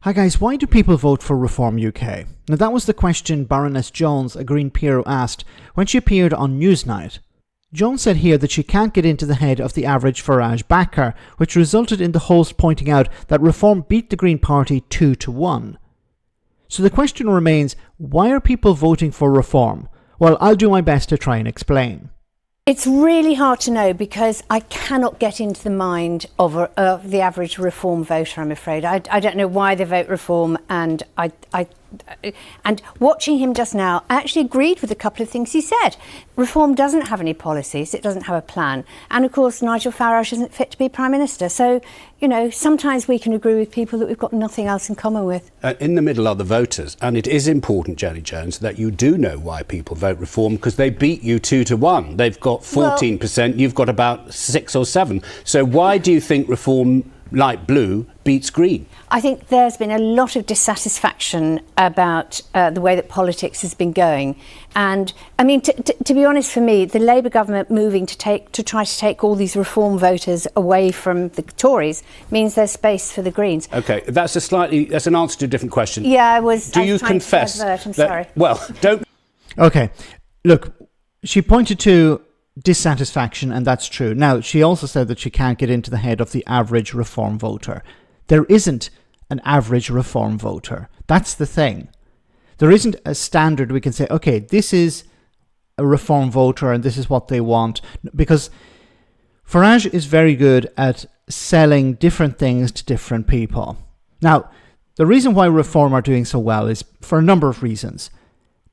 Hi guys, why do people vote for Reform UK? Now that was the question Baroness Jones, a Green peer, asked when she appeared on Newsnight. Jones said here that she can't get into the head of the average Farage backer, which resulted in the host pointing out that Reform beat the Green Party 2-1. So the question remains, why are people voting for Reform? Well, I'll do my best to try and explain. It's really hard to know because I cannot get into the mind of the average Reform voter, I'm afraid. I don't know why they vote Reform, and and watching him just now, I actually agreed with a couple of things he said. Reform doesn't have any policies, it doesn't have a plan. And of course, Nigel Farage isn't fit to be Prime Minister. So, you know, sometimes we can agree with people that we've got nothing else in common with. In the middle are the voters. And it is important, Jenny Jones, that you do know why people vote Reform, because they beat you 2-1. They've got 14%, you've got about 6 or 7. So why do you think Reform, light blue, beats Green? I think there's been a lot of dissatisfaction about the way that politics has been going. And I mean, to be honest, for me, the Labour government moving to try to take all these Reform voters away from the Tories means there's space for the Greens. OK, that's an answer to a different question. Yeah, I was. Do you confess? I'm sorry. Well, don't. OK, look, she pointed to dissatisfaction, and that's true. Now, she also said that she can't get into the head of the average Reform voter. There isn't an average Reform voter. That's the thing. There isn't a standard we can say, okay, this is a Reform voter and this is what they want. Because Farage is very good at selling different things to different people. Now, the reason why Reform are doing so well is for a number of reasons.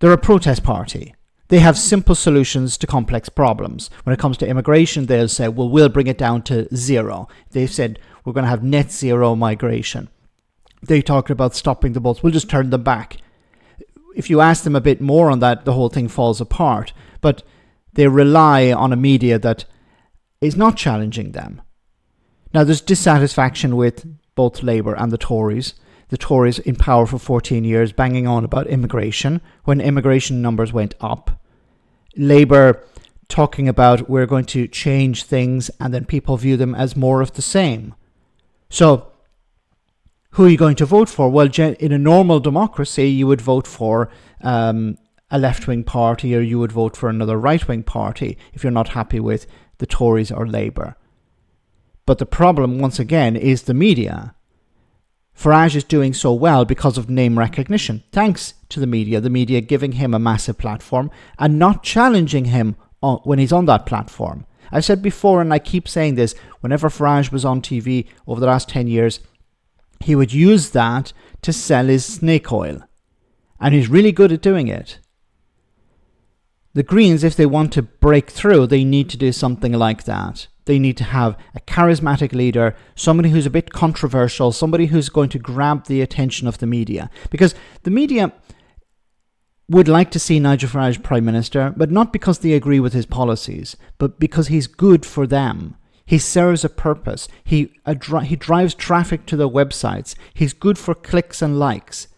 They're a protest party. They have simple solutions to complex problems. When it comes to immigration, they'll say, well, we'll bring it down to 0. They've said, we're going to have net zero migration. They talked about stopping the boats. We'll just turn them back. If you ask them a bit more on that, the whole thing falls apart. But they rely on a media that is not challenging them. Now, there's dissatisfaction with both Labour and the Tories. The Tories in power for 14 years, banging on about immigration when immigration numbers went up. Labour talking about we're going to change things, and then people view them as more of the same. So, who are you going to vote for? Well, in a normal democracy, you would vote for a left-wing party, or you would vote for another right-wing party if you're not happy with the Tories or Labour. But the problem, once again, is the media. Farage is doing so well because of name recognition, thanks to the media giving him a massive platform and not challenging him when he's on that platform. I've said before, and I keep saying this, whenever Farage was on TV over the last 10 years, he would use that to sell his snake oil. And he's really good at doing it. The Greens, if they want to break through, they need to do something like that. They need to have a charismatic leader, somebody who's a bit controversial, somebody who's going to grab the attention of the media. Because the media would like to see Nigel Farage Prime Minister, but not because they agree with his policies, but because he's good for them. He serves a purpose. He drives traffic to their websites. He's good for clicks and likes.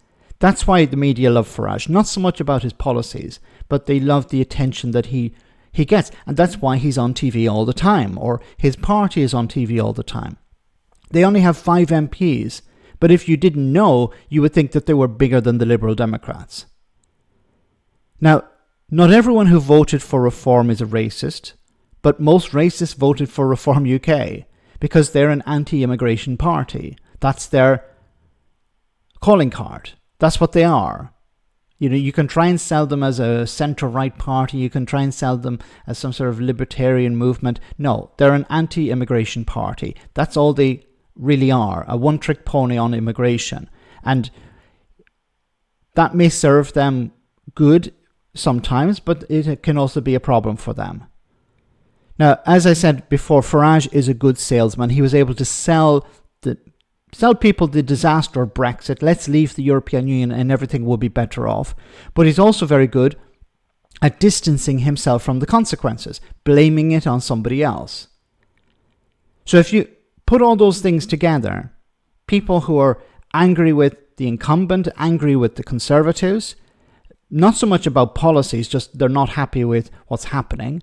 That's why the media love Farage. Not so much about his policies, but they love the attention that he gets. And that's why he's on TV all the time, or his party is on TV all the time. They only have 5 MPs, but if you didn't know, you would think that they were bigger than the Liberal Democrats. Now, not everyone who voted for Reform is a racist, but most racists voted for Reform UK because they're an anti-immigration party. That's their calling card. That's what they are. You know, you can try and sell them as a centre-right party. You can try and sell them as some sort of libertarian movement. No, they're an anti-immigration party. That's all they really are, a one-trick pony on immigration. And that may serve them good sometimes, but it can also be a problem for them. Now, as I said before, Farage is a good salesman. He was able to sell people the disaster of Brexit. Let's leave the European Union and everything will be better off. But he's also very good at distancing himself from the consequences, blaming it on somebody else. So if you put all those things together, people who are angry with the incumbent, angry with the Conservatives, not so much about policies, just they're not happy with what's happening,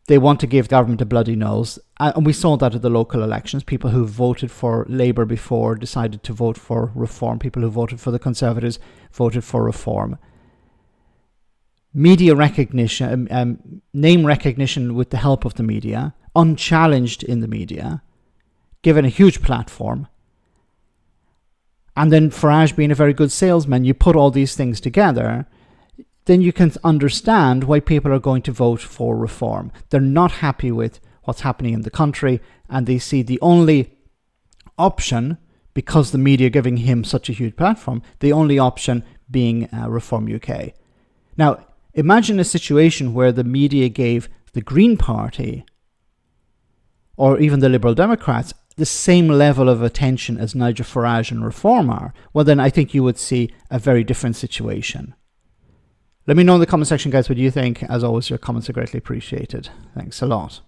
they want to give government a bloody nose. And we saw that at the local elections. People who voted for Labour before decided to vote for reform. People who voted for the Conservatives voted for reform. Media recognition, name recognition with the help of the media, unchallenged in the media, given a huge platform. And then Farage being a very good salesman, you put all these things together, then you can understand why people are going to vote for reform. They're not happy with what's happening in the country, and they see the only option, because the media are giving him such a huge platform, the only option being Reform UK. Now, imagine a situation where the media gave the Green Party, or even the Liberal Democrats, the same level of attention as Nigel Farage and Reform are. Well, then I think you would see a very different situation. Let me know in the comment section, guys, what you think. As always, your comments are greatly appreciated. Thanks a lot.